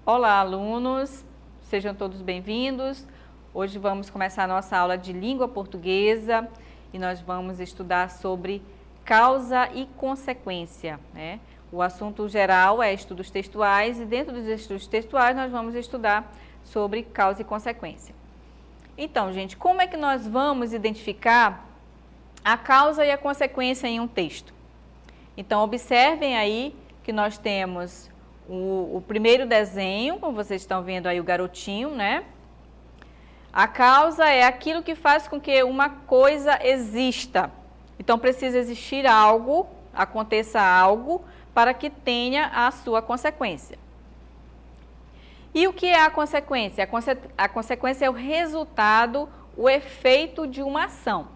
Olá, alunos, sejam todos bem-vindos. Hoje vamos começar a nossa aula de língua portuguesa e nós vamos estudar sobre causa e consequência, né? O assunto geral é estudos textuais e dentro dos estudos textuais nós vamos estudar sobre causa e consequência. Então, gente, como é que nós vamos identificar a causa e a consequência em um texto? Então, observem aí que nós temos o primeiro desenho, como vocês estão vendo aí o garotinho, né? A causa é aquilo que faz com que uma coisa exista. Então, precisa existir algo, aconteça algo, para que tenha a sua consequência. E o que é a consequência? A consequência é o resultado, o efeito de uma ação.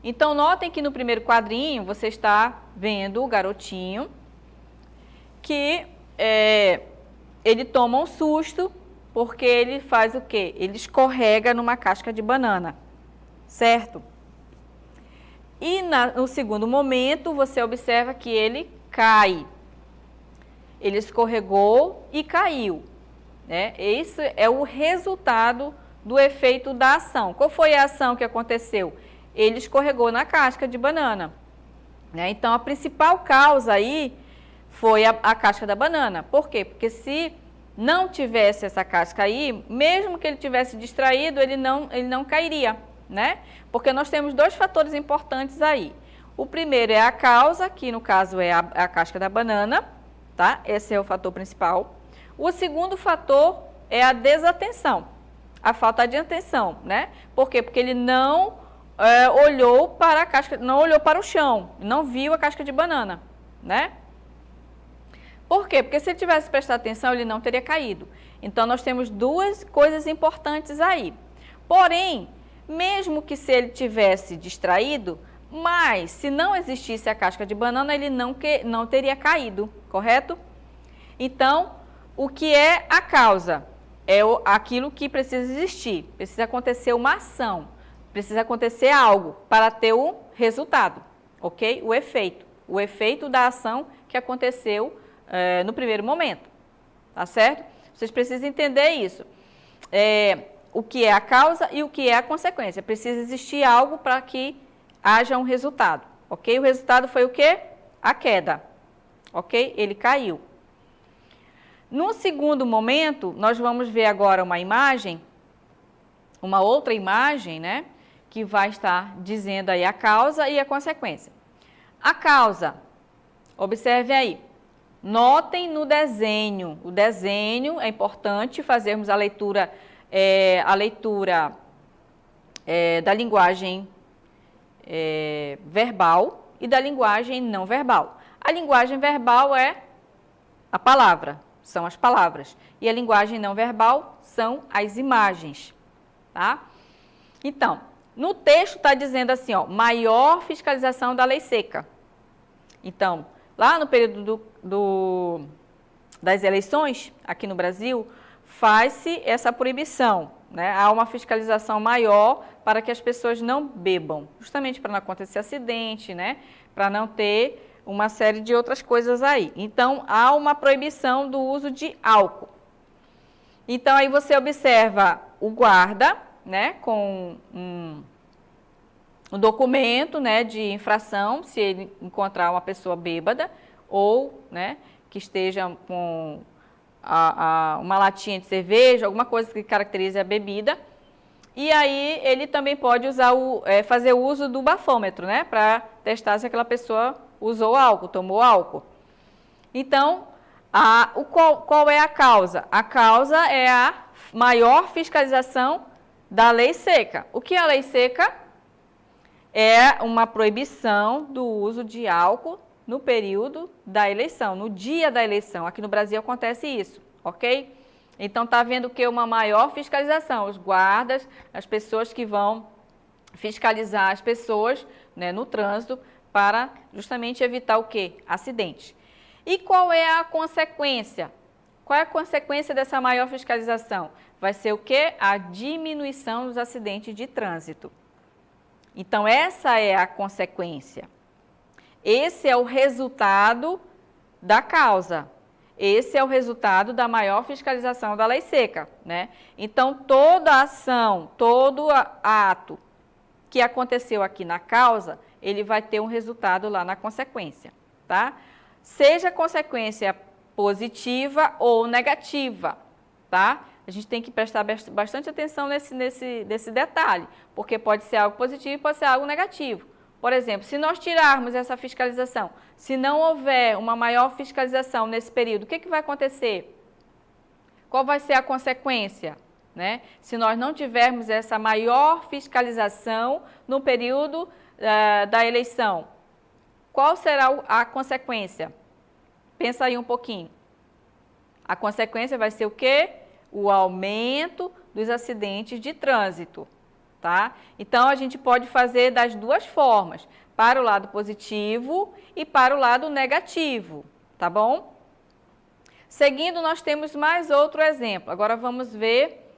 Então, notem que no primeiro quadrinho você está vendo o garotinho que ele toma um susto porque ele faz o quê? Ele escorrega numa casca de banana, certo? E no segundo momento você observa que ele cai. Ele escorregou e caiu, né? Esse é o resultado do efeito da ação. Qual foi a ação que aconteceu? Ele escorregou na casca de banana, né? Então, a principal causa aí foi a casca da banana. Por quê? Porque se não tivesse essa casca aí, mesmo que ele tivesse distraído, ele não cairia, né? Porque nós temos dois fatores importantes aí. O primeiro é a causa, que no caso é a casca da banana, tá? Esse é o fator principal. O segundo fator é a desatenção, a falta de atenção, né? Por quê? Porque ele não olhou para a casca, não olhou para o chão, não viu a casca de banana, né? Por quê? Porque se ele tivesse prestado atenção, ele não teria caído. Então, nós temos duas coisas importantes aí. Porém, mesmo que se ele tivesse distraído, mas se não existisse a casca de banana, ele não teria caído, correto? Então, o que é a causa? É aquilo que precisa existir. Precisa acontecer uma ação, precisa acontecer algo para ter o resultado, ok? O efeito da ação que aconteceu no primeiro momento, tá certo? Vocês precisam entender isso. O que é a causa e o que é a consequência. Precisa existir algo para que haja um resultado, ok? O resultado foi o quê? A queda, ok? Ele caiu. No segundo momento, nós vamos ver agora uma imagem, uma outra imagem, né? Que vai estar dizendo aí a causa e a consequência. A causa, observe aí. Notem no desenho, o desenho é importante fazermos a leitura da linguagem verbal e da linguagem não verbal. A linguagem verbal é a palavra, são as palavras, e a linguagem não verbal são as imagens, tá? Então, no texto está dizendo assim, ó, maior fiscalização da lei seca. Então, lá no período das eleições, aqui no Brasil, faz-se essa proibição, né? Há uma fiscalização maior para que as pessoas não bebam, justamente para não acontecer acidente, né? Para não ter uma série de outras coisas aí. Então, há uma proibição do uso de álcool. Então, aí você observa o guarda, né? Com um documento, né, de infração, se ele encontrar uma pessoa bêbada ou, né, que esteja com uma latinha de cerveja, alguma coisa que caracterize a bebida. E aí ele também pode usar fazer uso do bafômetro, né, para testar se aquela pessoa usou álcool, tomou álcool. Então, qual é a causa? A causa é a maior fiscalização da lei seca. O que é a lei seca? É uma proibição do uso de álcool no período da eleição, no dia da eleição. Aqui no Brasil acontece isso, ok? Então, está havendo o quê? Uma maior fiscalização. Os guardas, as pessoas que vão fiscalizar as pessoas, né, no trânsito para justamente evitar o quê? Acidentes. E qual é a consequência? Qual é a consequência dessa maior fiscalização? Vai ser o quê? A diminuição dos acidentes de trânsito. Então, essa é a consequência. Esse é o resultado da causa. Esse é o resultado da maior fiscalização da lei seca, né? Então, toda ação, todo ato que aconteceu aqui na causa, ele vai ter um resultado lá na consequência, tá? Seja consequência positiva ou negativa, tá? A gente tem que prestar bastante atenção nesse detalhe, porque pode ser algo positivo e pode ser algo negativo. Por exemplo, se nós tirarmos essa fiscalização, se não houver uma maior fiscalização nesse período, o que vai acontecer? Qual vai ser a consequência, né? Se nós não tivermos essa maior fiscalização no período da eleição, qual será a consequência? Pensa aí um pouquinho. A consequência vai ser o quê? O aumento dos acidentes de trânsito, tá? Então, a gente pode fazer das duas formas, para o lado positivo e para o lado negativo, tá bom? Seguindo, nós temos mais outro exemplo. Agora, vamos ver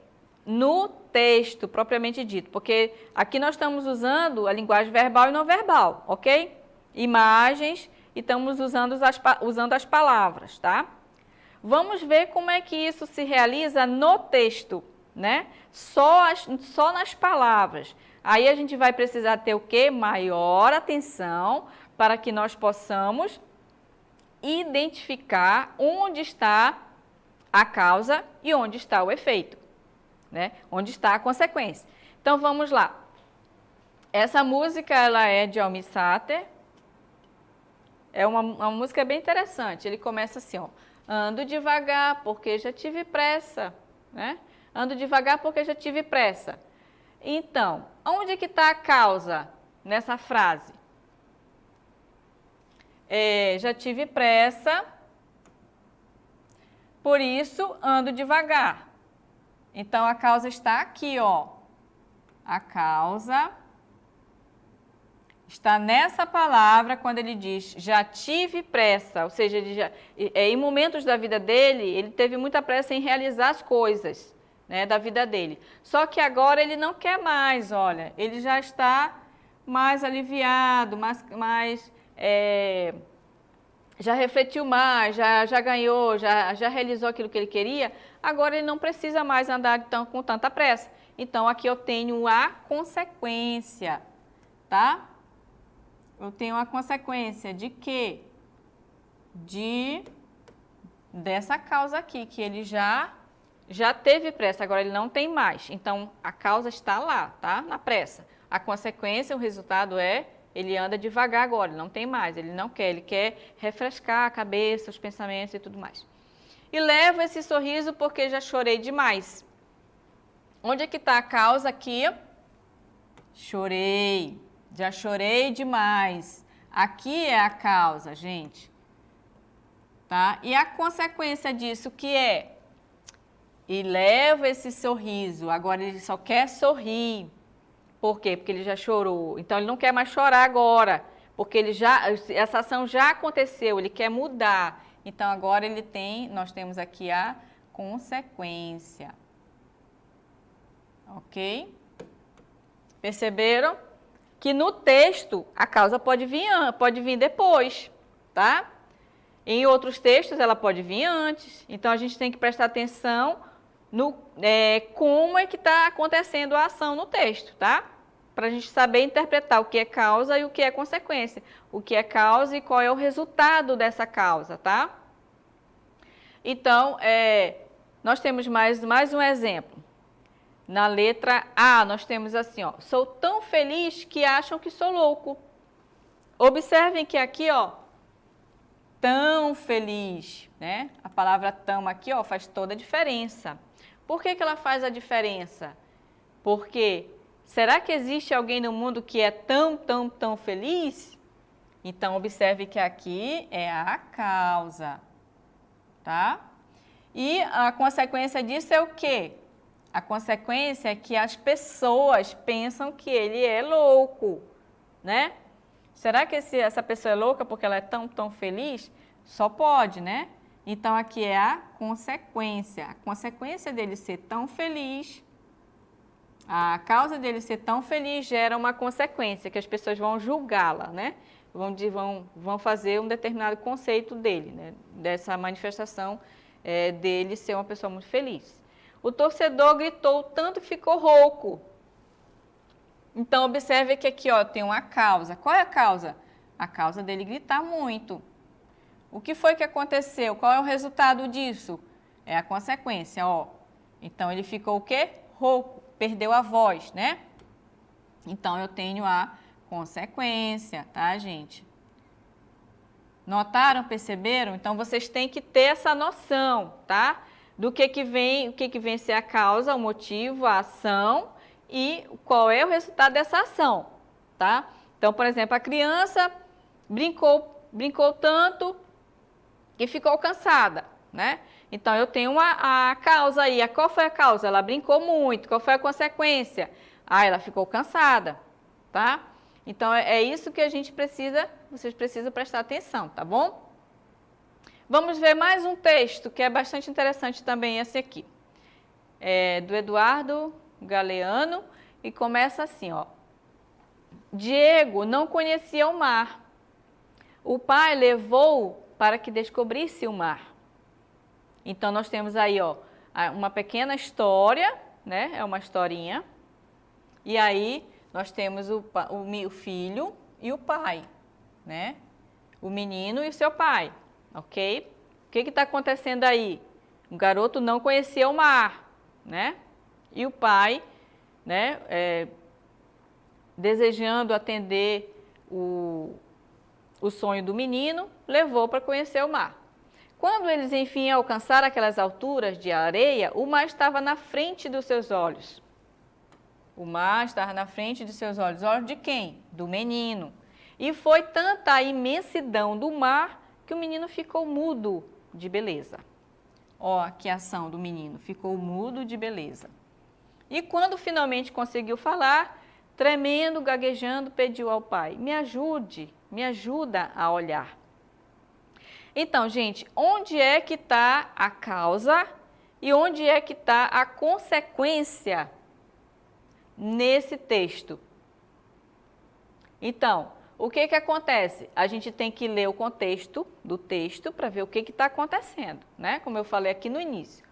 no texto, propriamente dito, porque aqui nós estamos usando a linguagem verbal e não verbal, ok? Imagens e estamos usando as palavras, tá? Vamos ver como é que isso se realiza no texto, né? Só nas palavras. Aí a gente vai precisar ter o quê? Maior atenção para que nós possamos identificar onde está a causa e onde está o efeito, né? Onde está a consequência. Então, vamos lá. Essa música, ela é de Almir Sater. É uma música bem interessante. Ele começa assim, ó. Ando devagar porque já tive pressa, né? Ando devagar porque já tive pressa. Então, onde que está a causa nessa frase? Já tive pressa, por isso ando devagar. Então, a causa está aqui, ó. A causa está nessa palavra quando ele diz já tive pressa, ou seja, em momentos da vida dele, ele teve muita pressa em realizar as coisas, né, da vida dele. Só que agora ele não quer mais, olha, ele já está mais aliviado, já refletiu mais, já ganhou, já realizou aquilo que ele queria, agora ele não precisa mais andar com tanta pressa. Então, aqui eu tenho a consequência, tá? Eu tenho a consequência de quê? Dessa causa aqui, que ele já teve pressa, agora ele não tem mais. Então, a causa está lá, tá? Na pressa. A consequência, o resultado ele anda devagar agora, ele não tem mais, ele não quer, ele quer refrescar a cabeça, os pensamentos e tudo mais. E levo esse sorriso porque já chorei demais. Onde é que está a causa aqui? Chorei. Já chorei demais. Aqui é a causa, gente. Tá? E a consequência disso que é? E levo esse sorriso. Agora ele só quer sorrir. Por quê? Porque ele já chorou. Então ele não quer mais chorar agora. Porque essa ação já aconteceu, ele quer mudar. Então agora nós temos aqui a consequência. Ok? Perceberam? Que no texto a causa pode vir depois, tá? Em outros textos ela pode vir antes. Então a gente tem que prestar atenção no como é que está acontecendo a ação no texto, tá? Para a gente saber interpretar o que é causa e o que é consequência. O que é causa e qual é o resultado dessa causa, tá? Então, nós temos mais um exemplo. Na letra A, nós temos assim, ó, sou tão feliz que acham que sou louco. Observem que aqui, ó, tão feliz, né? A palavra tão aqui, ó, faz toda a diferença. Por que ela faz a diferença? Porque, será que existe alguém no mundo que é tão feliz? Então, observe que aqui é a causa, tá? E a consequência disso é o quê? A consequência é que as pessoas pensam que ele é louco, né? Será que essa pessoa é louca porque ela é tão feliz? Só pode, né? Então, aqui é a consequência. A consequência dele ser tão feliz A causa dele ser tão feliz gera uma consequência, que as pessoas vão julgá-la, né? Vão fazer um determinado conceito dele, né? Dessa manifestação dele ser uma pessoa muito feliz. O torcedor gritou tanto que ficou rouco. Então, observe que aqui ó, tem uma causa. Qual é a causa? A causa dele gritar muito. O que foi que aconteceu? Qual é o resultado disso? É a consequência, ó. Então, ele ficou o quê? Rouco, perdeu a voz, né? Então, eu tenho a consequência, tá, gente? Notaram, perceberam? Então, vocês têm que ter essa noção, tá? Do que vem, o que vem ser a causa, o motivo, a ação e qual é o resultado dessa ação, tá? Então, por exemplo, a criança brincou tanto que ficou cansada, né? Então, eu tenho a causa aí. Qual foi a causa? Ela brincou muito. Qual foi a consequência? Ela ficou cansada, tá? Então, é isso que a gente precisa, vocês precisam prestar atenção, tá bom? Vamos ver mais um texto que é bastante interessante também, esse aqui. É do Eduardo Galeano e começa assim, ó. Diego não conhecia o mar. O pai levou para que descobrisse o mar. Então, nós temos aí, ó, uma pequena história, né? É uma historinha. E aí, nós temos o filho e o pai, né? O menino e o seu pai, ok? O que está acontecendo aí? O garoto não conhecia o mar, né? E o pai, né? Desejando atender o sonho do menino, levou para conhecer o mar. Quando eles, enfim, alcançaram aquelas alturas de areia, o mar estava na frente dos seus olhos. O mar estava na frente de seus olhos. Olhos de quem? Do menino. E foi tanta a imensidão do mar que o menino ficou mudo de beleza. Ó, que ação do menino, ficou mudo de beleza. E quando finalmente conseguiu falar, tremendo, gaguejando, pediu ao pai: me ajuda a olhar. Então, gente, onde é que está a causa e onde é que está a consequência nesse texto? Então, o que acontece? A gente tem que ler o contexto do texto para ver o que está acontecendo, né? Como eu falei aqui no início.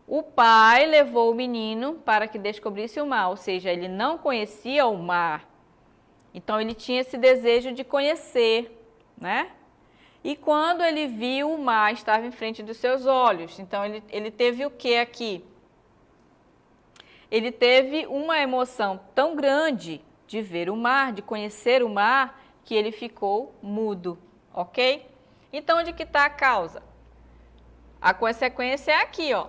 O pai levou o menino para que descobrisse o mar, ou seja, ele não conhecia o mar. Então, ele tinha esse desejo de conhecer, né? E quando ele viu o mar, estava em frente dos seus olhos. Então, ele teve o que aqui? Ele teve uma emoção tão grande de ver o mar, de conhecer o mar, que ele ficou mudo, ok? Então, onde que está a causa? A consequência é aqui, ó.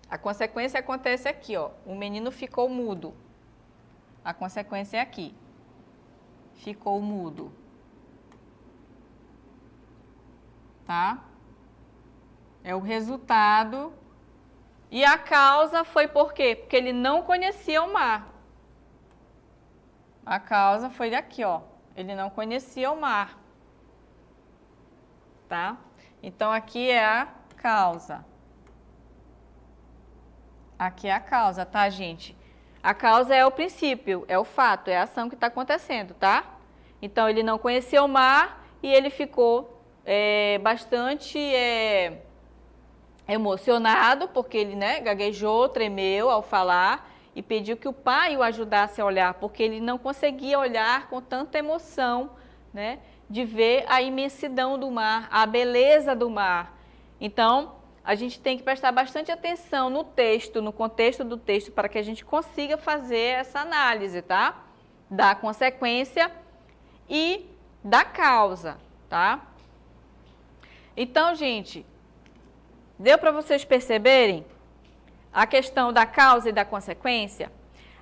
A consequência acontece aqui, ó. O menino ficou mudo. A consequência é aqui. Ficou mudo. Tá? É o resultado. E a causa foi por quê? Porque ele não conhecia o mar. A causa foi daqui, ó. Ele não conhecia o mar. Tá? Então, aqui é a causa. Aqui é a causa, tá, gente? A causa é o princípio, é o fato, é a ação que está acontecendo, tá? Então, ele não conhecia o mar e ele ficou bastante emocionado, porque ele, né, gaguejou, tremeu ao falar e pediu que o pai o ajudasse a olhar, porque ele não conseguia olhar com tanta emoção, né, de ver a imensidão do mar, a beleza do mar. Então, a gente tem que prestar bastante atenção no texto, no contexto do texto, para que a gente consiga fazer essa análise, tá? Da consequência e da causa, tá? Então, gente, deu para vocês perceberem a questão da causa e da consequência?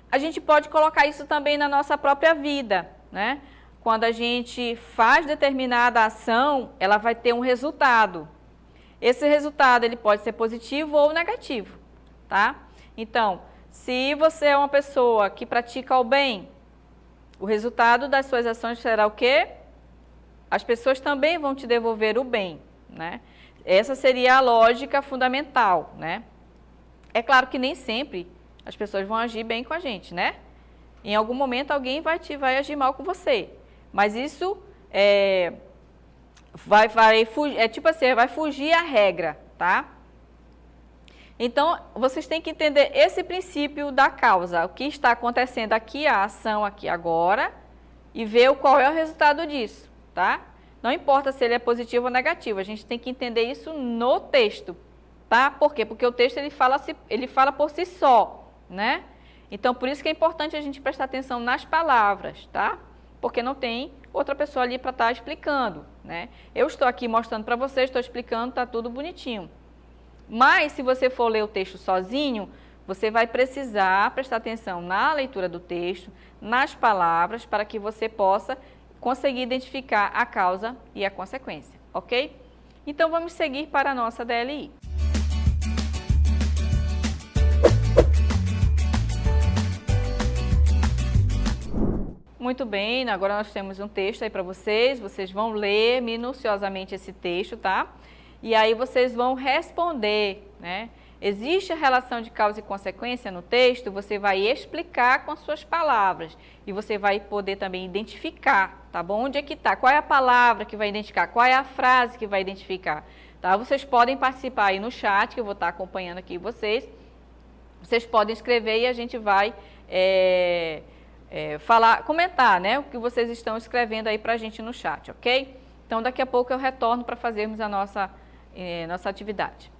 A gente pode colocar isso também na nossa própria vida, né? Quando a gente faz determinada ação, ela vai ter um resultado. Esse resultado ele pode ser positivo ou negativo, tá? Então, se você é uma pessoa que pratica o bem, o resultado das suas ações será o quê? As pessoas também vão te devolver o bem, né? Essa seria a lógica fundamental, né? É claro que nem sempre as pessoas vão agir bem com a gente, né? Em algum momento alguém vai agir mal com você. Mas isso vai fugir à regra, tá? Então, vocês têm que entender esse princípio da causa, o que está acontecendo aqui, a ação aqui agora, e ver qual é o resultado disso, tá? Não importa se ele é positivo ou negativo, a gente tem que entender isso no texto, tá? Por quê? Porque o texto ele fala por si só, né? Então, por isso que é importante a gente prestar atenção nas palavras, tá? Porque não tem outra pessoa ali para estar explicando, né? Eu estou aqui mostrando para vocês, estou explicando, tá tudo bonitinho. Mas, se você for ler o texto sozinho, você vai precisar prestar atenção na leitura do texto, nas palavras, para que você possa conseguir identificar a causa e a consequência, ok? Então, vamos seguir para a nossa DLI. Muito bem, agora nós temos um texto aí para vocês vão ler minuciosamente esse texto, tá? E aí vocês vão responder, né? Existe a relação de causa e consequência no texto, você vai explicar com suas palavras e você vai poder também identificar, tá bom? Onde é que está? Qual é a palavra que vai identificar? Qual é a frase que vai identificar? Tá? Vocês podem participar aí no chat, que eu vou estar acompanhando aqui vocês. Vocês podem escrever e a gente vai comentar, né? O que vocês estão escrevendo aí pra gente no chat, ok? Então, daqui a pouco eu retorno para fazermos a nossa atividade.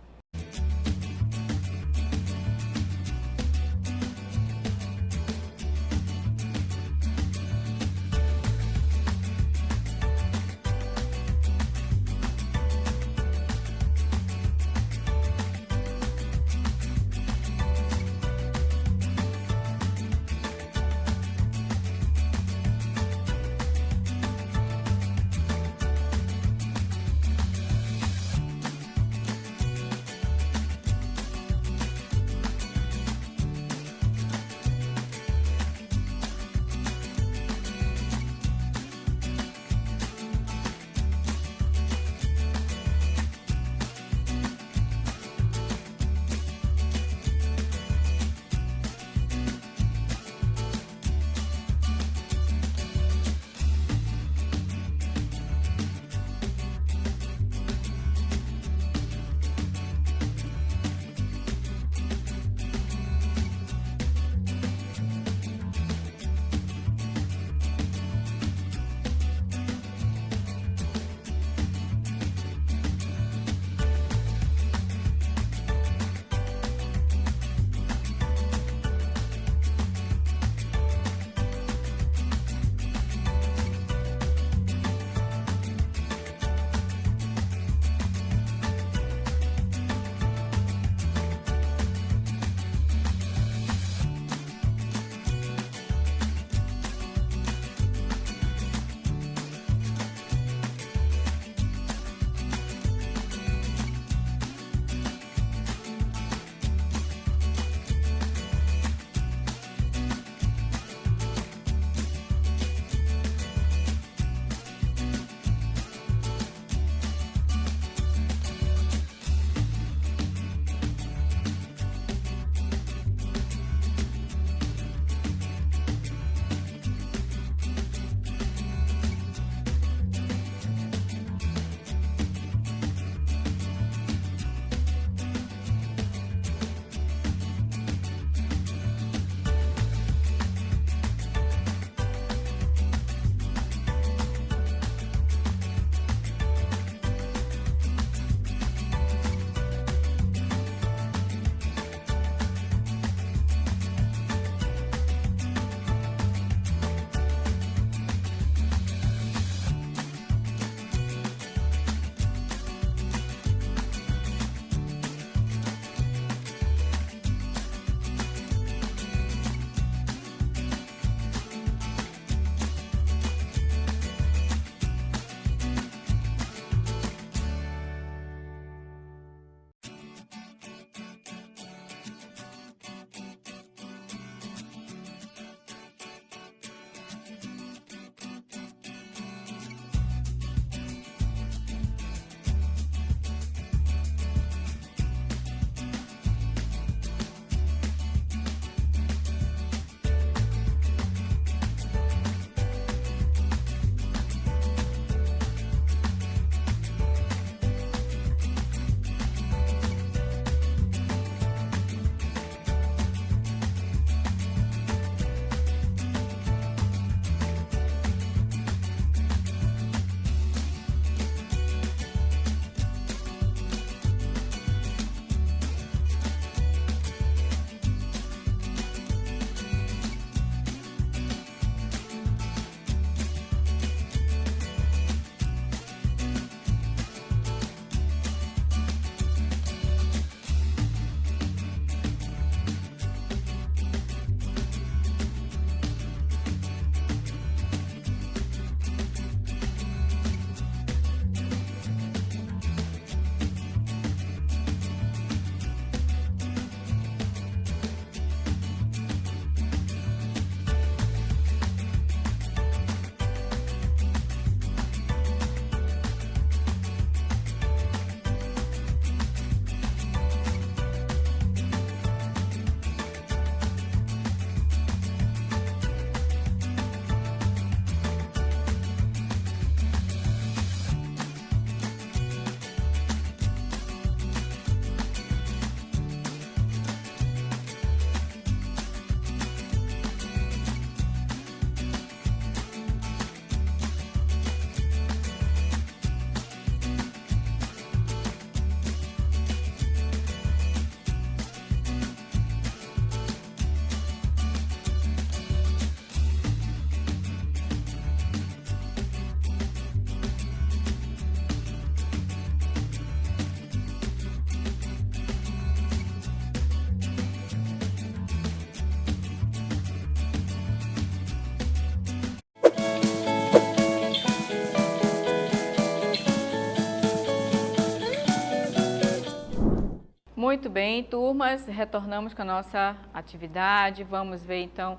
Muito bem, turmas, retornamos com a nossa atividade. Vamos ver então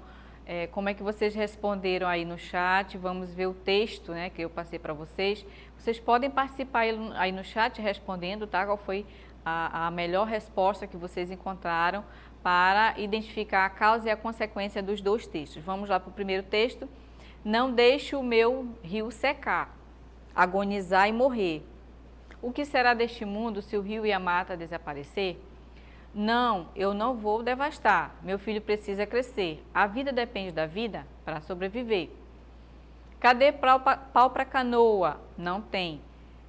como é que vocês responderam aí no chat. Vamos ver o texto, né, que eu passei para vocês. Vocês podem participar aí no chat respondendo, tá? Qual foi a melhor resposta que vocês encontraram para identificar a causa e a consequência dos dois textos. Vamos lá para o primeiro texto. Não deixe o meu rio secar, agonizar e morrer. O que será deste mundo se o rio e a mata desaparecer? Não, eu não vou devastar. Meu filho precisa crescer. A vida depende da vida para sobreviver. Cadê pau para canoa? Não tem.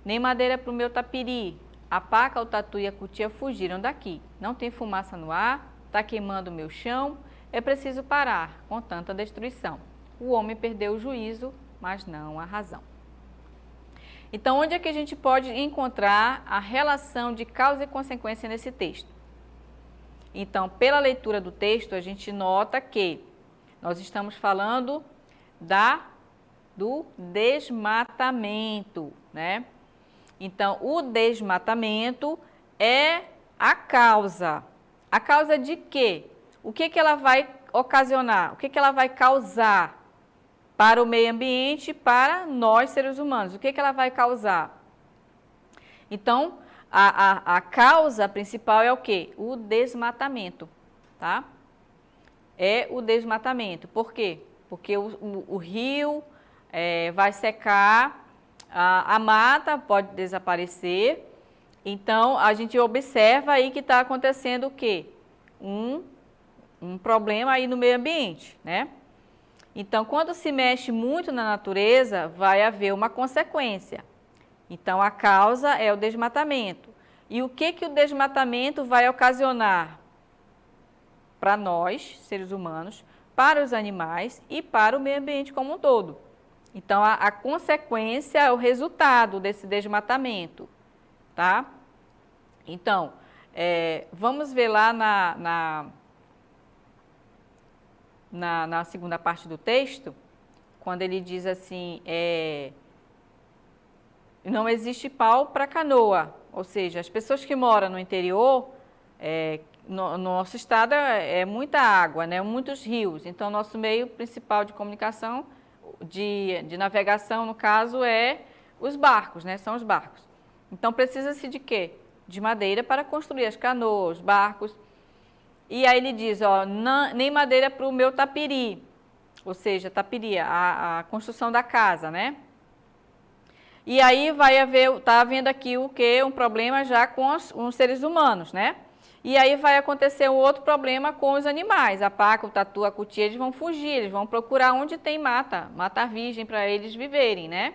Nem madeira para o meu tapiri. A paca, o tatu e a cutia fugiram daqui. Não tem fumaça no ar, está queimando o meu chão. É preciso parar com tanta destruição. O homem perdeu o juízo, mas não a razão. Então, onde é que a gente pode encontrar a relação de causa e consequência nesse texto? Então, pela leitura do texto, a gente nota que nós estamos falando do desmatamento, né? Então, o desmatamento é a causa. A causa de quê? O que ela vai ocasionar? O que ela vai causar para o meio ambiente, para nós seres humanos? O que ela vai causar? Então, a causa principal é o quê? O desmatamento, tá? É o desmatamento. Por quê? Porque o rio vai secar, a mata pode desaparecer. Então, a gente observa aí que está acontecendo o quê? Um problema aí no meio ambiente, né? Então, quando se mexe muito na natureza, vai haver uma consequência. Então, a causa é o desmatamento. E o que o desmatamento vai ocasionar para nós, seres humanos, para os animais e para o meio ambiente como um todo? Então, a consequência é o resultado desse desmatamento, tá? Então, vamos ver lá na segunda parte do texto, quando ele diz assim, não existe pau para canoa, ou seja, as pessoas que moram no interior, no nosso estado é muita água, né, muitos rios, então nosso meio principal de comunicação, de navegação, no caso, é os barcos, né, são os barcos. Então precisa-se de quê? De madeira para construir as canoas, os barcos. E aí ele diz, ó, nem madeira para o meu tapiri, ou seja, tapiri, a construção da casa, né? E aí tá havendo aqui o quê? Um problema já com os seres humanos, né? E aí vai acontecer um outro problema com os animais, a paca, o tatu, a cutia, eles vão fugir, eles vão procurar onde tem mata virgem para eles viverem, né?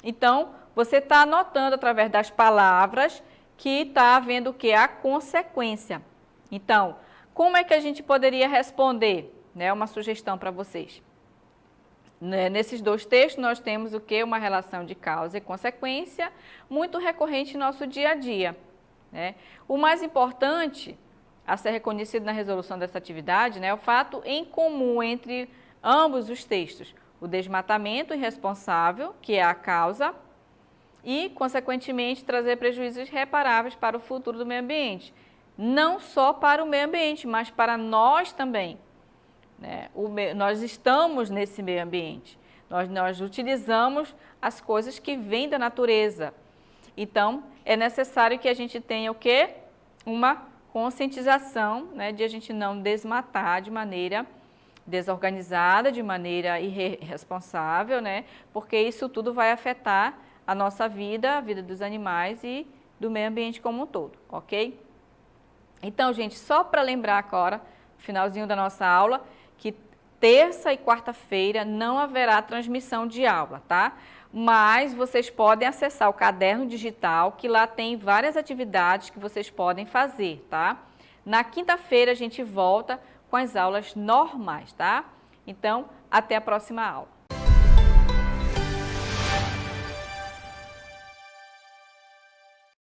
Então, você está anotando através das palavras que está havendo o quê? A consequência. Então, como é que a gente poderia responder? Né, uma sugestão para vocês. Nesses dois textos, nós temos o quê? Uma relação de causa e consequência muito recorrente no nosso dia a dia. Né? O mais importante a ser reconhecido na resolução dessa atividade, né, é o fato em comum entre ambos os textos. O desmatamento irresponsável, que é a causa, e, consequentemente, trazer prejuízos irreparáveis para o futuro do meio ambiente. Não só para o meio ambiente, mas para nós também. Né? Nós estamos nesse meio ambiente, nós utilizamos as coisas que vêm da natureza. Então, é necessário que a gente tenha o quê? Uma conscientização, né, de a gente não desmatar de maneira desorganizada, de maneira irresponsável, né, porque isso tudo vai afetar a nossa vida, a vida dos animais e do meio ambiente como um todo, ok? Então, gente, só para lembrar agora, finalzinho da nossa aula, que terça e quarta-feira não haverá transmissão de aula, tá? Mas vocês podem acessar o caderno digital, que lá tem várias atividades que vocês podem fazer, tá? Na quinta-feira a gente volta com as aulas normais, tá? Então, até a próxima aula.